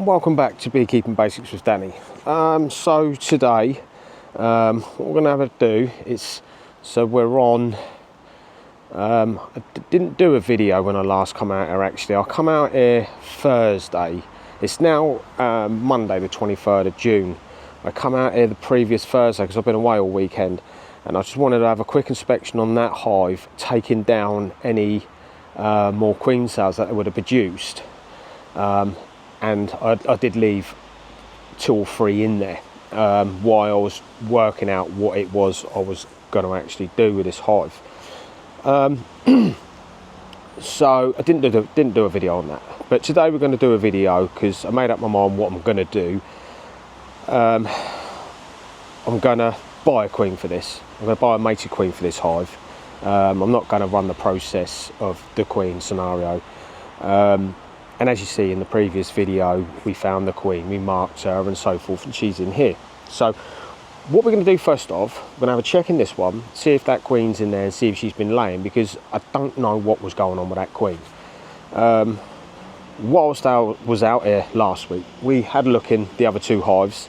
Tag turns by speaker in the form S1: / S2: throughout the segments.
S1: and welcome back to Beekeeping Basics with Danny. So today, what we're going to have to do is, so we're on, I didn't do a video when I last come out here actually. I come out here Thursday. It's now Monday the 23rd of June. I come out here the previous Thursday because I've been away all weekend, and I just wanted to have a quick inspection on that hive, taking down any more queen cells that it would have produced. And I did leave 2 or 3 in there while I was working out what it was I was going to actually do with this hive. So I didn't do a video on that, but today we're going to do a video because I made up my mind what I'm going to do. I'm going to buy a queen for this. I'm going to buy a mated queen for this hive. I'm not going to run the process of the queen scenario. And as you see in the previous video, we found the queen, we marked her and so forth, and she's in here. So what we're going to do first off, we're going to have a check in this one, see if that queen's in there and see if she's been laying, because I don't know what was going on with that queen. Whilst I was out here last week, we had a look in the other 2 hives.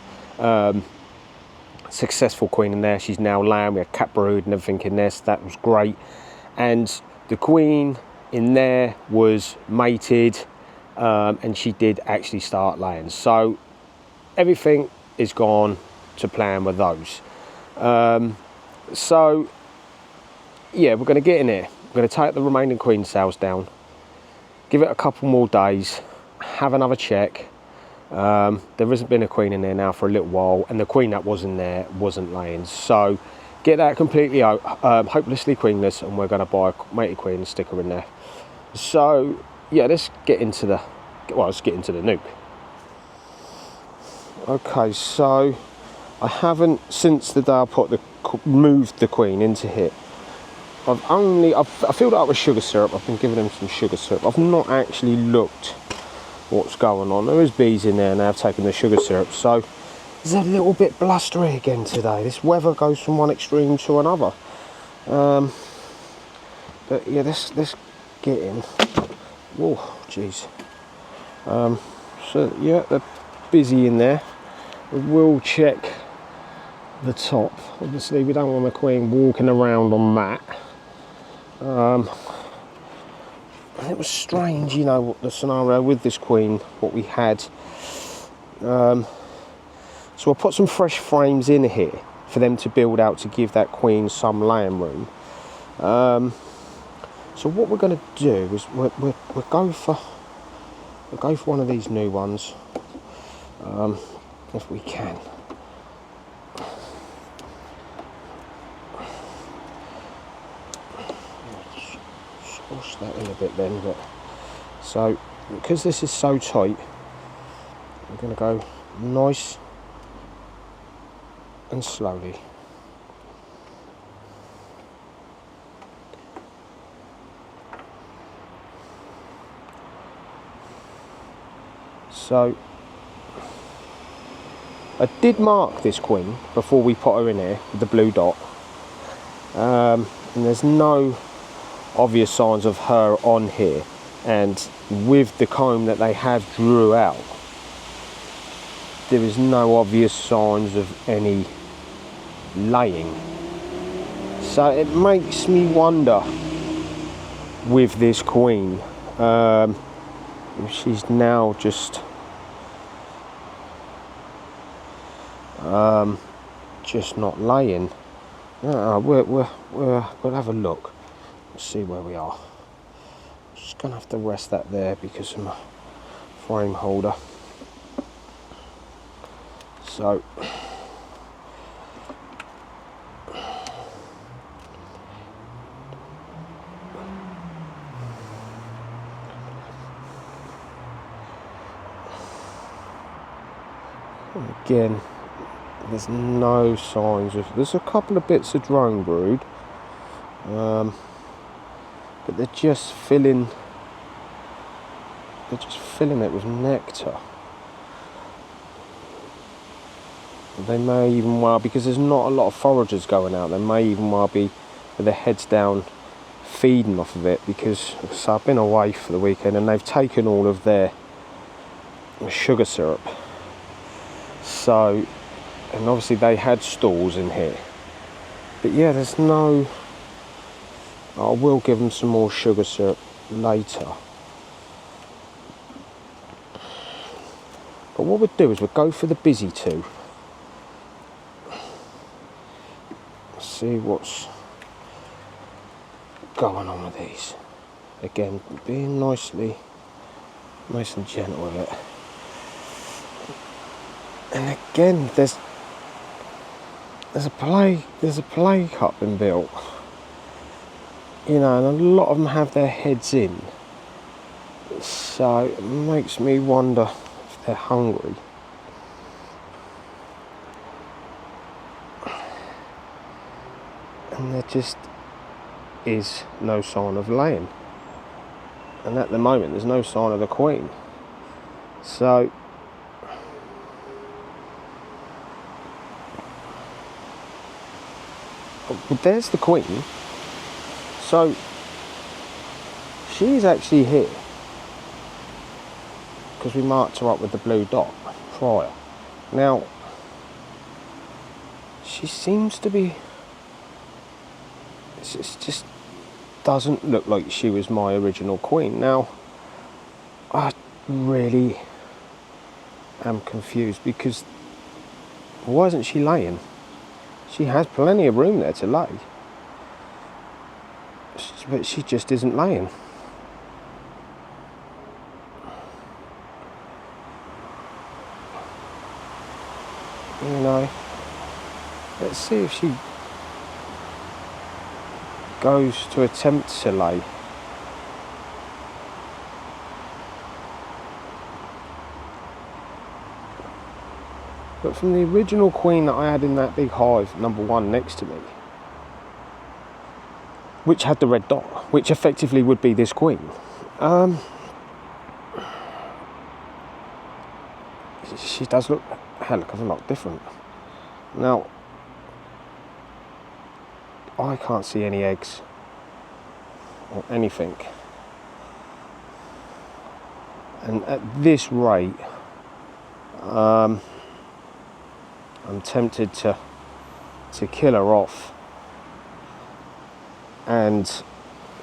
S1: Successful queen in there, she's now laying, we had cat brood and everything in there, so that was great. And the queen in there was mated, and she did actually start laying, so everything is gone to plan with those. So yeah, we're going to get in here, we're going to take the remaining queen cells down, give it a couple more days, have another check. There hasn't been a queen in there now for a little while, and the queen that was in there wasn't laying, so get that completely out, hopelessly queenless, and we're going to buy a mated queen and stick her in there. So yeah, let's get into the nuke. Okay, so I haven't, since the day I moved the queen into here, I filled it up with sugar syrup. I've been giving them some sugar syrup. I've not actually looked what's going on. There is bees in there and they've taken the sugar syrup, so it's a little bit blustery again today. This weather goes from one extreme to another. But yeah, let's get in. Whoa, jeez. So yeah, they're busy in there. We will check the top. Obviously we don't want the queen walking around on that. It was strange, you know, what the scenario with this queen, what we had. So I'll put some fresh frames in here for them to build out to give that queen some laying room. So what we're going to do is we'll go for one of these new ones, if we can. Squash that in a bit then, but so because this is so tight, we're going to go nice and slowly. So I did mark this queen before we put her in here with the blue dot, and there's no obvious signs of her on here, and with the comb that they have drew out, there is no obvious signs of any laying. So it makes me wonder with this queen, she's now just not laying. We'll have a look. Let's see where we are. Just gonna have to rest that there because of my frame holder. So again, there's no signs of, there's a couple of bits of drone brood, but they're just filling it with nectar. They may even well, because there's not a lot of foragers going out, they may even well be with their heads down feeding off of it, because so I've been away for the weekend and they've taken all of their sugar syrup. So, and obviously they had stalls in here. But yeah, there's no... I will give them some more sugar syrup later. But what we'd do is we'd go for the busy two. See what's going on with these. Again, being nice and gentle with it. And again, there's a play cup been built. You know, and a lot of them have their heads in. So it makes me wonder if they're hungry. And there just is no sign of laying. And at the moment there's no sign of the queen. So but there's the queen. So she's actually here because we marked her up with the blue dot prior. Now she seems to be, it just doesn't look like she was my original queen. Now I really am confused because why isn't she laying? She has plenty of room there to lay, but she just isn't laying. You know, let's see if she goes to attempt to lay. But from the original queen that I had in that big hive, number 1 next to me, which had the red dot, which effectively would be this queen, she does look a hell of a lot different. Now, I can't see any eggs or anything. And at this rate, I'm tempted to kill her off and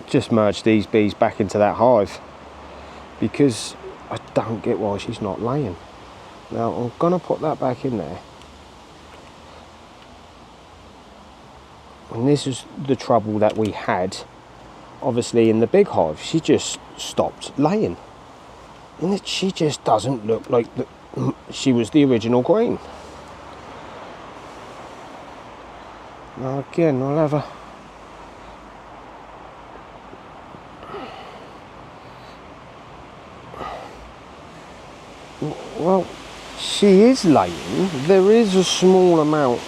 S1: just merge these bees back into that hive, because I don't get why she's not laying. Now I'm gonna put that back in there, and this is the trouble that we had obviously in the big hive. She just stopped laying, and she just doesn't look like she was the original queen. Now again, I'll have a well, she is laying. There is a small amount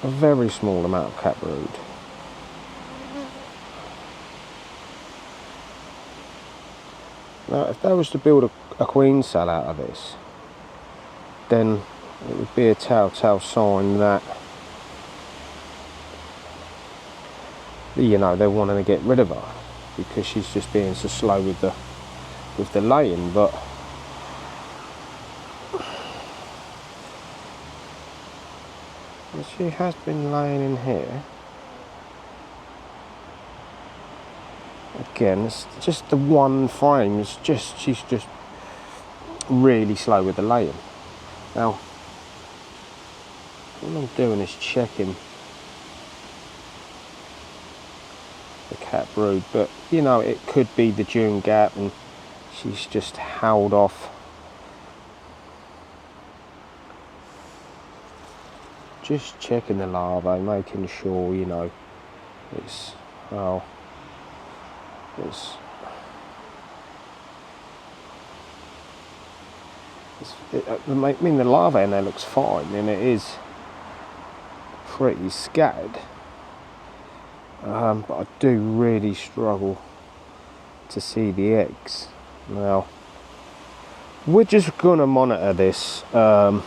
S1: a very small amount of cat brood. Now if they was to build a queen cell out of this, then it would be a telltale sign that, you know, they're wanting to get rid of her because she's just being so slow with the laying. But she has been laying in here. Again, it's just the one frame. It's just, she's just really slow with the laying. Now, what I'm doing is checking the cat brood, but you know, it could be the June gap and she's just howled off. Just checking the larvae, making sure, you know, it's, well, it's I mean, the larvae in there looks fine, and it is pretty scattered. But I do really struggle to see the eggs. Now, we're just gonna monitor this. I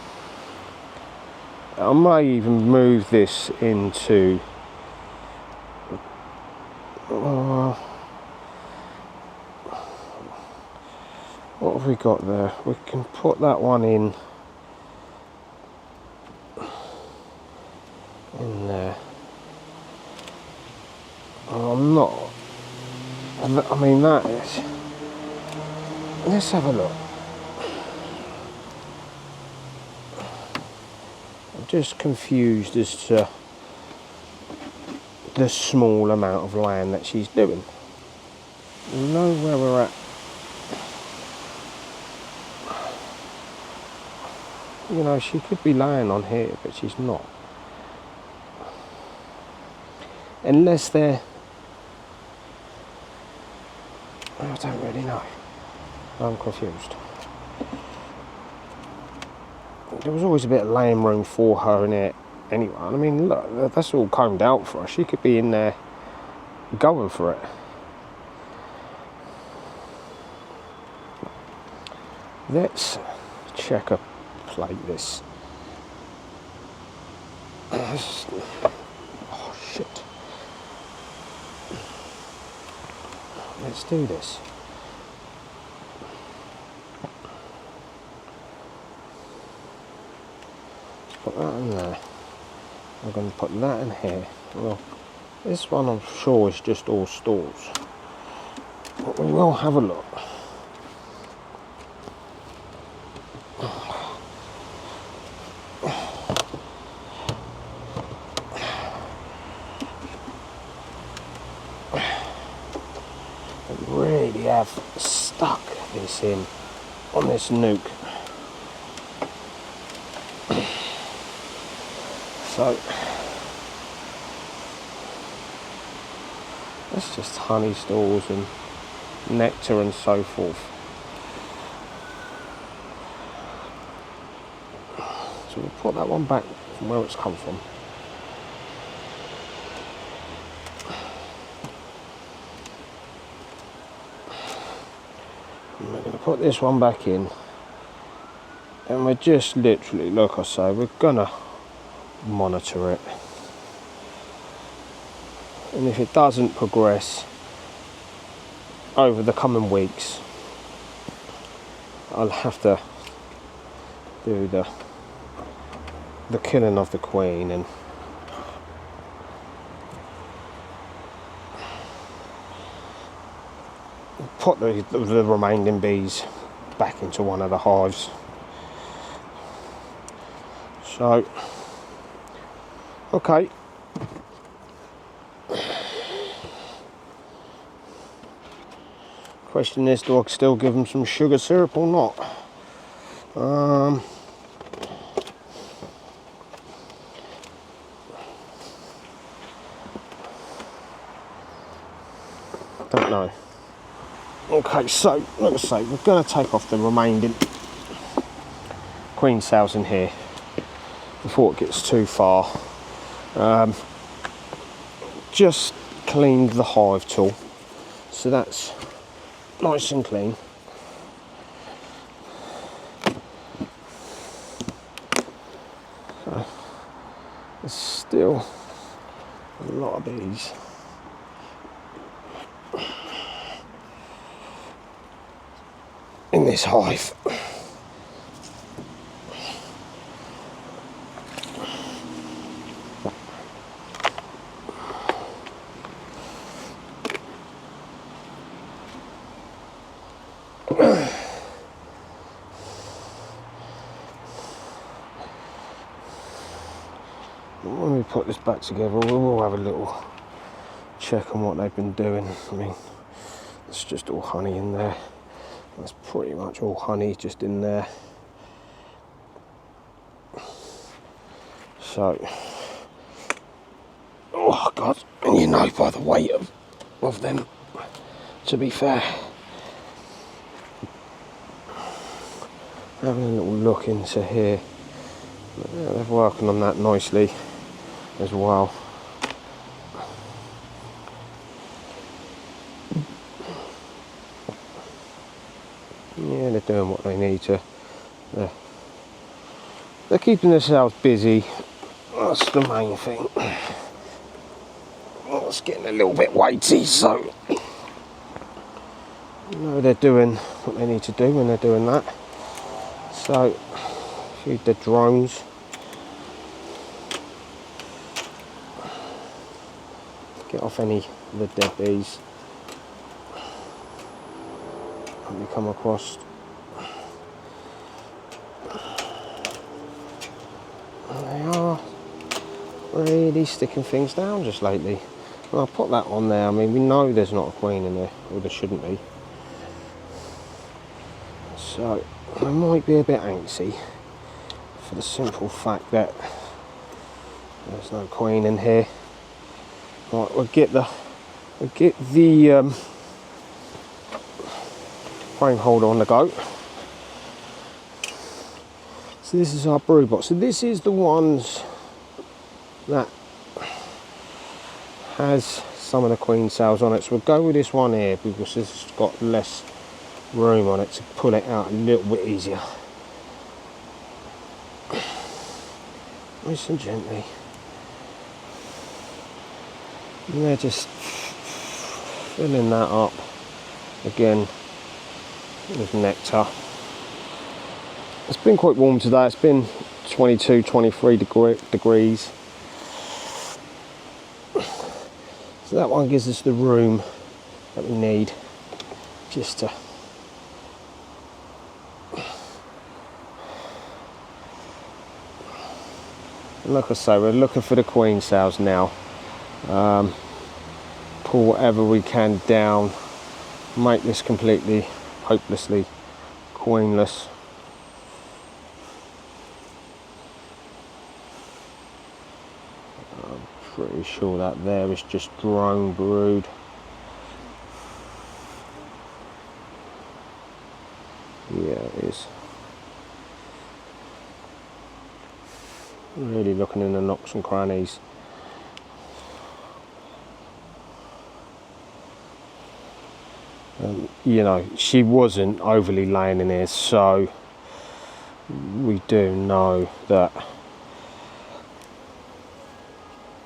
S1: may even move this into what have we got there? We can put that one in there. I'm not. I mean, that is. Let's have a look. I'm just confused as to the small amount of land that she's doing. We know where we're at. You know, she could be laying on here, but she's not. Unless they're... I don't really know. I'm confused. There was always a bit of laying room for her in it anyway. I mean, look, that's all combed out for her. She could be in there going for it. Let's checker plate this. Oh shit. Let's do this. Let's put that in there. I'm going to put that in here. Well, this one I'm sure is just all stalls. But we will have a look. Really have stuck this in on this nuke. So that's just honey stalls and nectar and so forth. So we'll put that one back from where it's come from. And we're going to put this one back in, and we're just literally, like I say, we're gonna monitor it, and if it doesn't progress over the coming weeks, I'll have to do the killing of the queen and put the remaining bees back into one of the hives. So, okay. Question is, do I still give them some sugar syrup or not? Don't know. Okay, so like I say, we're going to take off the remaining queen cells in here before it gets too far. Just cleaned the hive tool, so that's nice and clean. So there's still a lot of bees. In this hive. When we put this back together, we'll have a little check on what they've been doing. I mean, it's just all honey in there. That's pretty much all honey just in there. So, oh God, and you know by the weight of them, to be fair. Having a little look into here, yeah, they're working on that nicely as well. Yeah, they're doing what they need to. They're keeping themselves busy. That's the main thing. it's getting a little bit weighty, so you know they're doing what they need to do when they're doing that. So feed the drones. Get off any of the dead bees that we come across. They are really sticking things down just lately. Well, I'll put that on there. I mean, we know there's not a queen in there, or there shouldn't be. So I might be a bit antsy for the simple fact that there's no queen in here. Right, we'll get the frame holder on the go. So this is our brood box. So this is the ones that has some of the queen cells on it. So we'll go with this one here because this has got less room on it to pull it out a little bit easier. Nice and gently. And they're just filling that up again with nectar. It's been quite warm today. It's been 22, 23 degrees. So that one gives us the room that we need just to and like I say, we're looking for the queen cells now. Pull whatever we can down, make this completely hopelessly queenless. I'm pretty sure that there is just drone brood. Yeah, it is. Really looking in the nooks and crannies. You know, she wasn't overly laying in here, so we do know that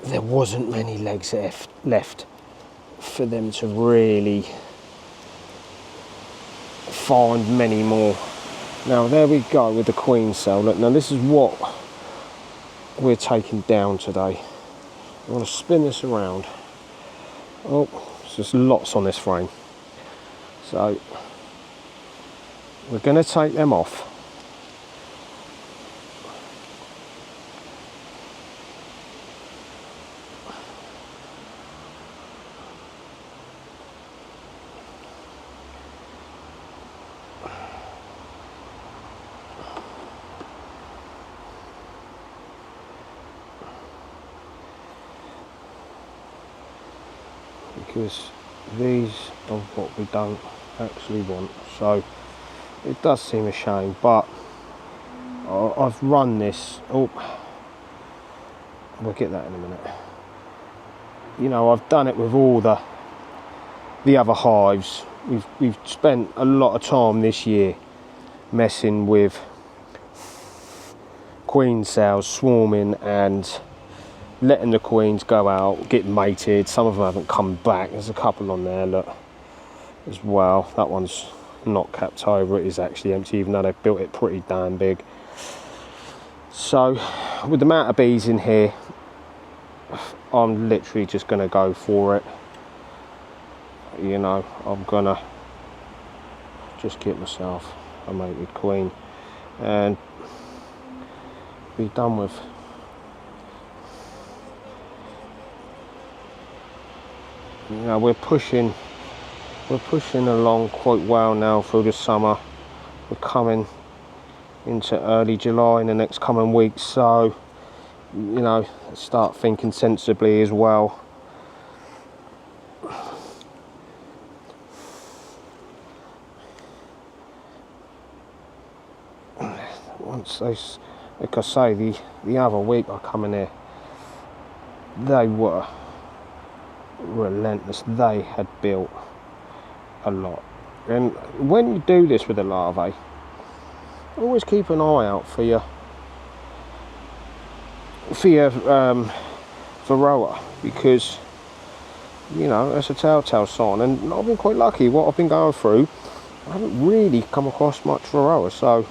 S1: there wasn't many legs left for them to really find many more. Now there we go with the queen cell. Look, now this is what we're taking down today. I'm going to spin this around. Oh, there's just lots on this frame. So we're going to take them off. Because these are what we don't actually want, so it does seem a shame, but I've run this. Oh, we'll get that in a minute. You know, I've done it with all the other hives. We've spent a lot of time this year messing with queen cells swarming and letting the queens go out, get mated. Some of them haven't come back. There's a couple on there, look, as well. That one's not capped over. It is actually empty, even though they've built it pretty damn big. So with the amount of bees in here, I'm literally just going to go for it. You know, I'm going to just get myself a mated queen and be done with. You know, we're pushing along quite well now through the summer. We're coming into early July in the next coming weeks, so you know, start thinking sensibly as well. Once those, like I say, the other week I come in here, they were relentless. They had built a lot, and when you do this with the larvae, always keep an eye out for your varroa, because you know, that's a telltale sign. And I've been quite lucky. What I've been going through, I haven't really come across much Varroa, so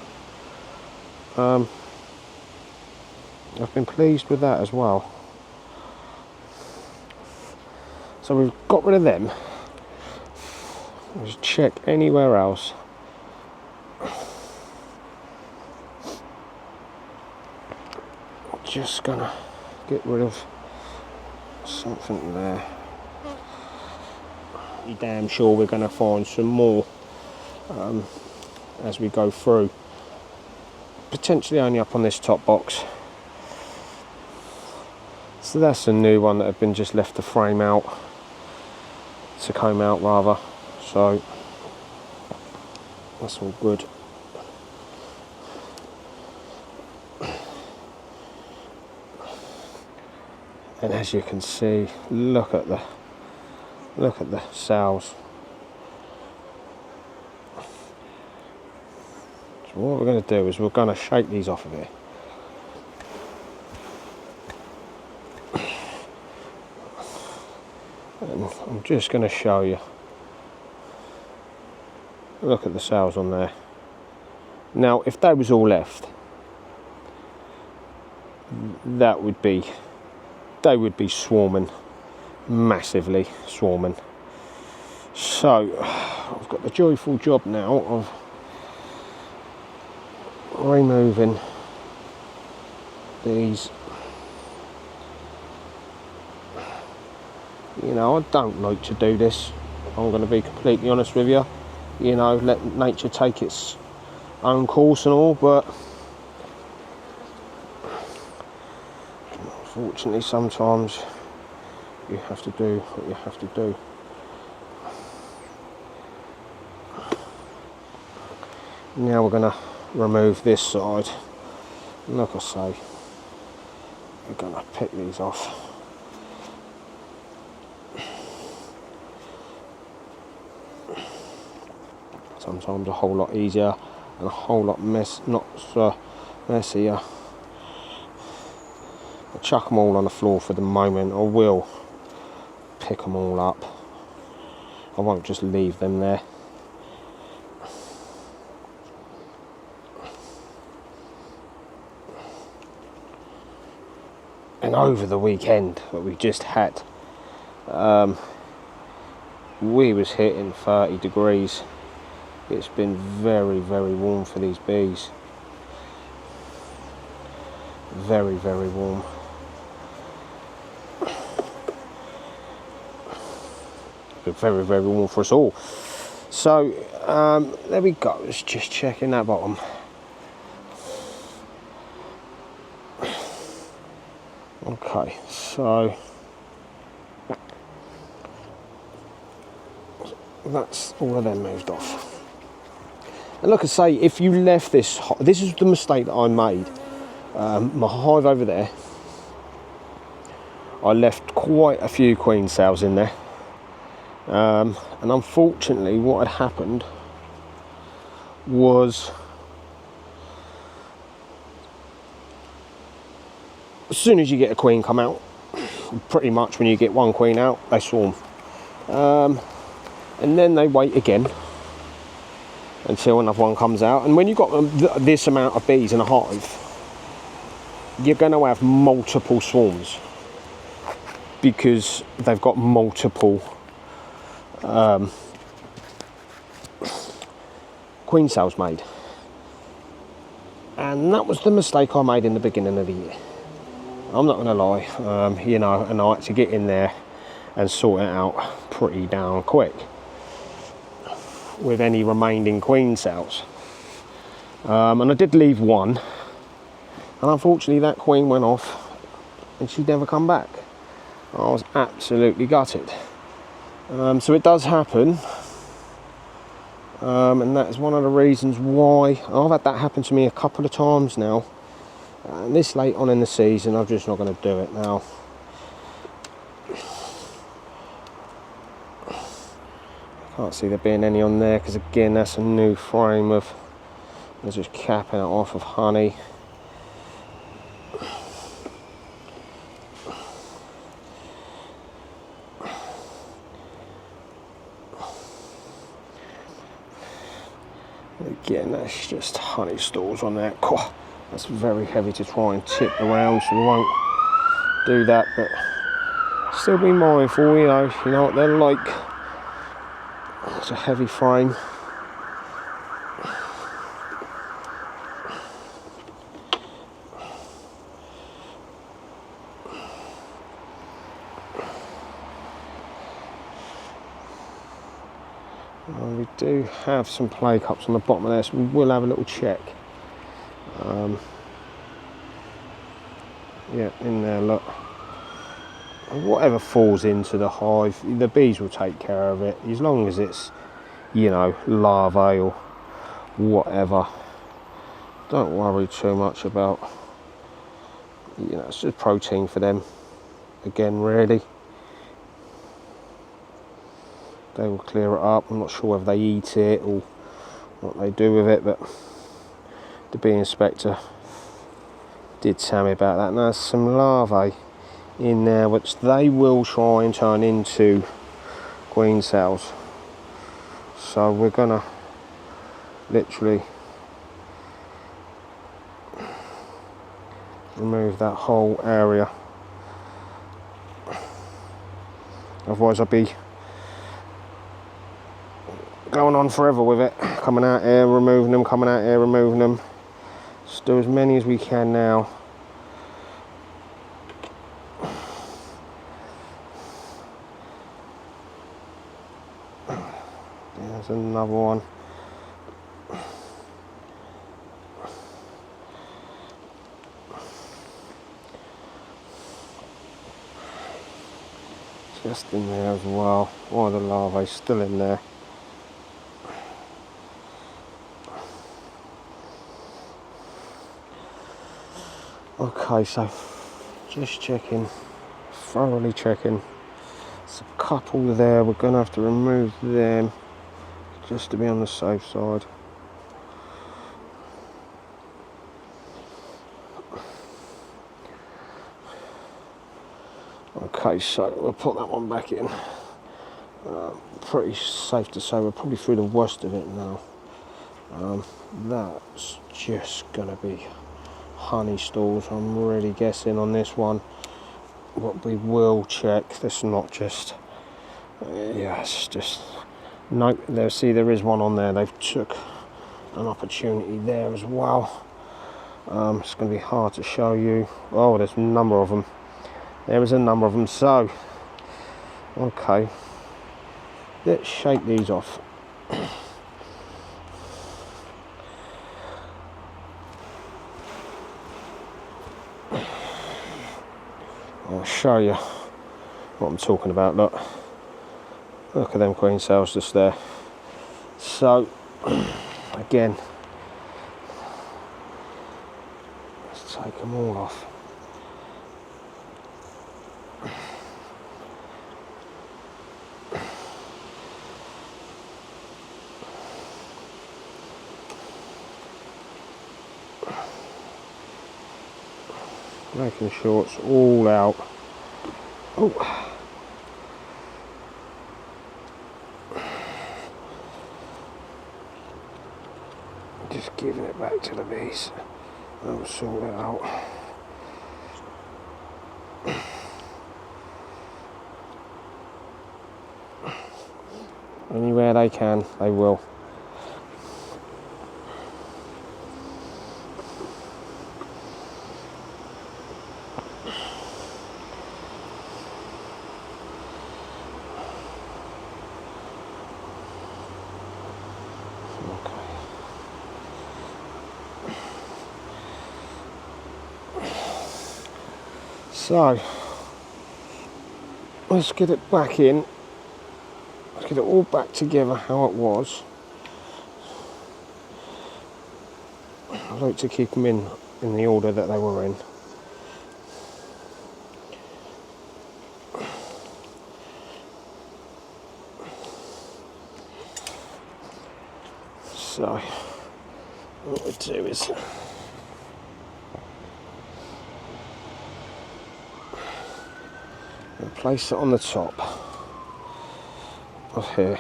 S1: I've been pleased with that as well. So we've got rid of them. Let's check anywhere else. Just gonna get rid of something there. Be damn sure we're gonna find some more as we go through. Potentially only up on this top box. So that's a new one that had been just left to frame out, to comb out rather. So that's all good. And as you can see, look at the cells. So what we're going to do is we're going to shake these off of here. And I'm just going to show you. Look at the cells on there. Now, if that was all left, they would be swarming, massively swarming. So I've got the joyful job now of removing these. You know, I don't like to do this, I'm going to be completely honest with you. You know, let nature take its own course and all, but unfortunately sometimes you have to do what you have to do. Now we're going to remove this side. And like I say, we're going to pick these off. Sometimes a whole lot easier and a whole lot not so messier. I'll chuck them all on the floor for the moment. I will pick them all up. I won't just leave them there. And over the weekend that we just had, we was hitting 30 degrees. It's been very, very warm for these bees. Very, very warm. But very, very warm for us all. So, there we go. Let's just check in that bottom. Okay, so that's all of them moved off. And like I say, if you left this is the mistake that I made. My hive over there, I left quite a few queen cells in there. And unfortunately what had happened was, as soon as you get a queen come out, pretty much when you get one queen out, they swarm. And then they wait again until another one comes out. And when you've got this amount of bees in a hive, you're going to have multiple swarms because they've got multiple queen cells made. And that was the mistake I made in the beginning of the year. I'm not going to lie, you know, and I had to get in there and sort it out pretty damn quick with any remaining queen cells. And I did leave one, and unfortunately that queen went off and she'd never come back. I was absolutely gutted. So it does happen, and that is one of the reasons why I've had that happen to me a couple of times now. And this late on in the season, I'm just not going to do it now. Can't see there being any on there because again that's a new frame of, they're just capping it off of honey. Again, that's just honey stools on there. That's very heavy to try and tip around, so we won't do that, but still be mindful, you know what they're like. It's a heavy frame. We do have some play cups on the bottom of there, so we will have a little check. Yeah, in there, look. Whatever falls into the hive, the bees will take care of it, as long as it's, you know, larvae or whatever. Don't worry too much about, you know, it's just protein for them. Again, really. They will clear it up. I'm not sure whether they eat it or what they do with it, but the bee inspector did tell me about that. And there's some larvae in there which they will try and turn into queen cells. So we're gonna literally remove that whole area. Otherwise I'll be going on forever with it. Coming out here, removing them, coming out here, removing them. Let's do as many as we can now. There's another one. Just in there as well. One of the larvae still in there. Okay, so just checking, thoroughly checking. There's a couple there, we're going to have to remove them just to be on the safe side. Okay, so we'll put that one back in. Pretty safe to say we're probably through the worst of it now. That's just going to be honey stools, I'm really guessing on this one. What we will check, this is not just, yeah, it's just, nope, there, see there is one on there, they've took an opportunity there as well. It's going to be hard to show you. Oh, there's a number of them. There is a number of them, so, okay, let's shake these off. I'll show you what I'm talking about. Look at them queen cells just there. So again, let's take them all off. Making sure it's all out. Oh. Just giving it back to the bees. I'll sort it out. Anywhere they can, they will. So, let's get it back in. Let's get it all back together how it was. I like to keep them in the order that they were in. So, what we do is place it on the top of here.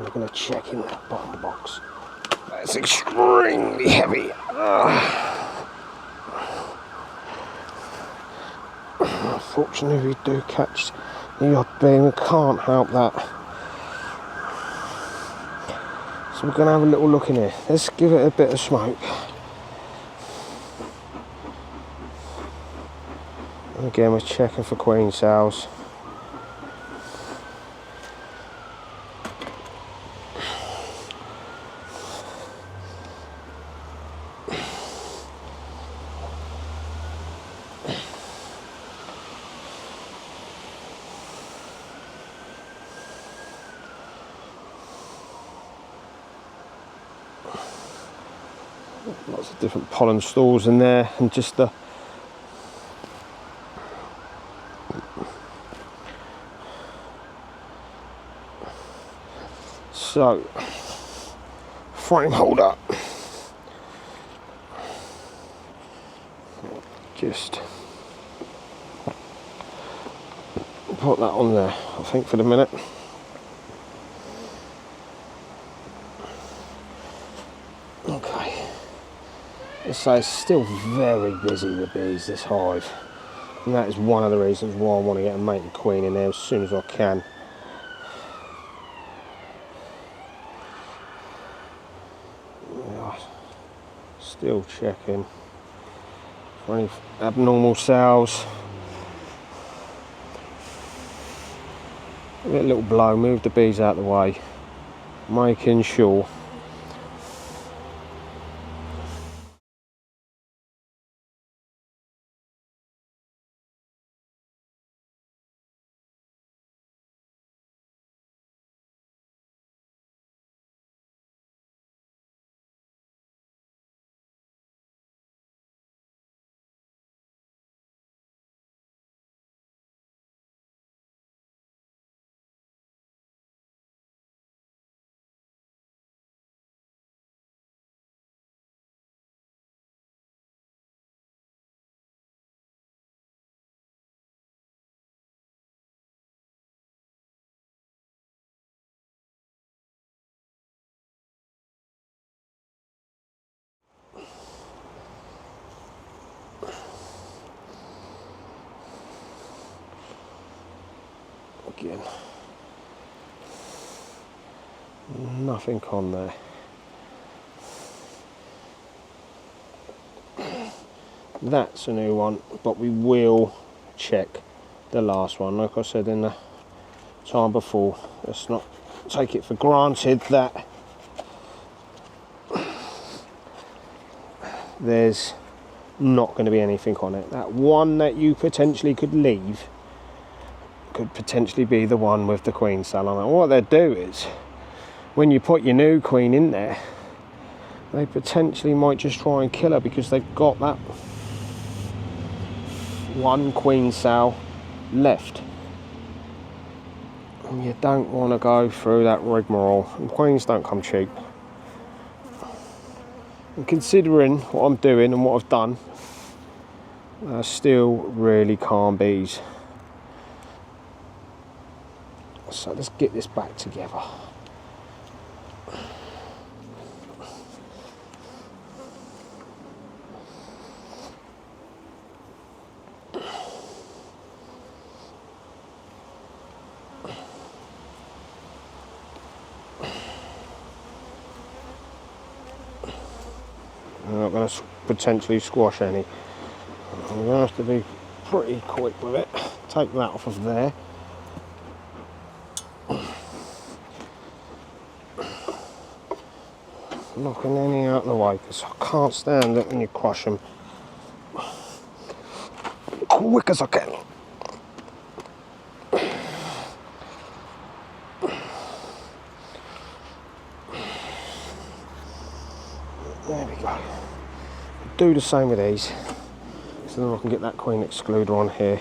S1: we're going to check in that bottom box. That's extremely heavy. Unfortunately, we do catch the odd beam. We can't help that. So we're going to have a little look in here. Let's give it a bit of smoke. And again, we're checking for queen cells. Lots of different pollen stools in there, and just the so frame holder. Just put that on there, I think, for the minute. Okay. So it's still very busy with bees, this hive, and that is one of the reasons why I want to get a mated queen in there as soon as I can. Yeah, still checking for any abnormal cells. Give it a little blow, move the bees out of the way, making sure. Again, nothing on there. That's a new one, but we will check the last one. Like I said in the time before, let's not take it for granted that there's not going to be anything on it. That one that you potentially could leave could potentially be the one with the queen cell on it. What they do is, when you put your new queen in there, they potentially might just try and kill her because they've got that one queen cell left. And you don't want to go through that rigmarole. And queens don't come cheap. And considering what I'm doing and what I've done, they're still really calm bees. So let's get this back together. I'm not going to potentially squash any. I'm going to have to be pretty quick with it. Take that off of there. Knocking any out of the way because I can't stand it when you crush them. Quick as I can. There we go. Do the same with these, so then I can get that queen excluder on here.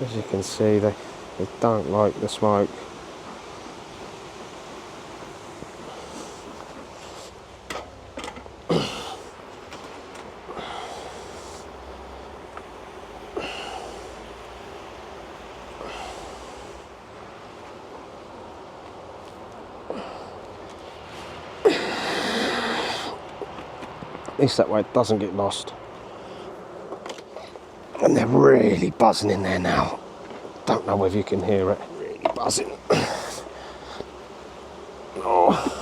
S1: As you can see, they don't like the smoke. At least that way it doesn't get lost. And they're really buzzing in there now. Don't know whether you can hear it. Really buzzing. Oh.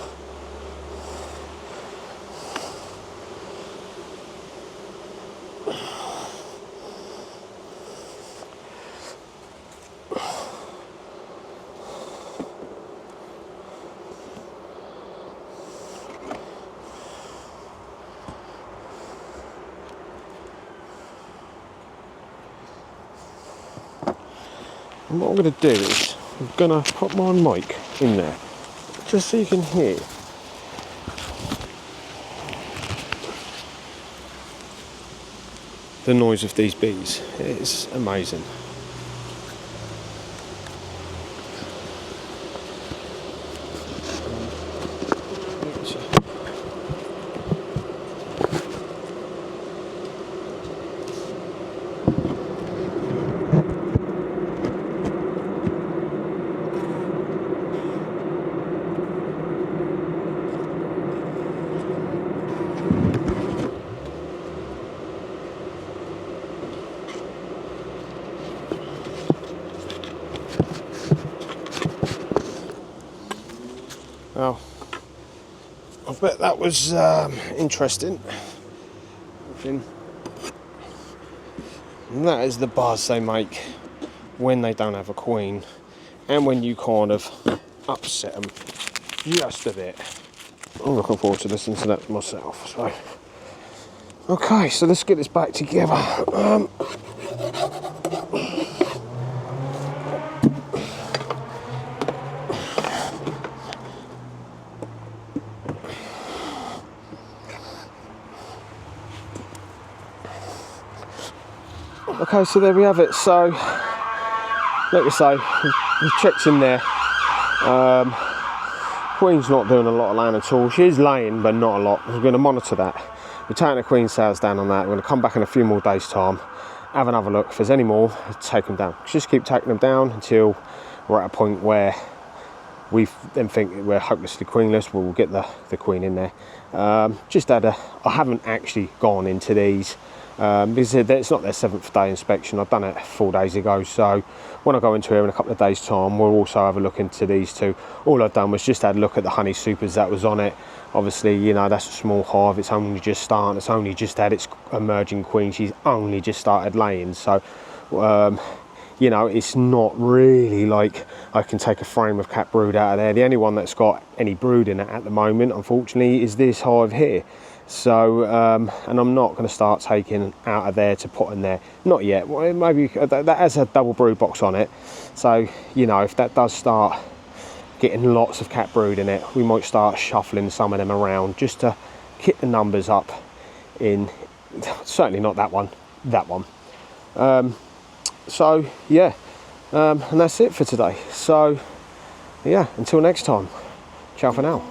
S1: And what I'm going to do is I'm going to put my mic in there just so you can hear. The noise of these bees. It's amazing. Well, I bet that was interesting. And that is the buzz they make when they don't have a queen, and when you kind of upset them just a bit. I'm looking forward to listening to that myself. So, okay, so let's get this back together. Okay, so there we have it. So, like I say, we've checked in there. Queen's not doing a lot of laying at all. She is laying, but not a lot. We're going to monitor that. We're taking the queen cells down on that. We're going to come back in a few more days' time, have another look. If there's any more, take them down. Just keep taking them down until we're at a point where we then think we're hopelessly queenless. We'll get the queen in there. I haven't actually gone into these. Because it's not their 7th day inspection. I've done it 4 days ago, so when I go into here in a couple of days' time, we'll also have a look into these two. All I've done was just had a look at the honey supers that was on it. Obviously, you know, that's a small hive. It's only just starting. It's only just had its emerging queen. She's only just started laying, so you know, it's not really like I can take a frame of cat brood out of there. The only one that's got any brood in it at the moment, unfortunately, is this hive here. So, and I'm not going to start taking out of there to put in there. Not yet. Well, maybe that has a double brood box on it. So, you know, if that does start getting lots of cat brood in it, we might start shuffling some of them around just to get the numbers up in, certainly not that one, that one. So, yeah, and that's it for today. So, yeah, until next time, ciao for now.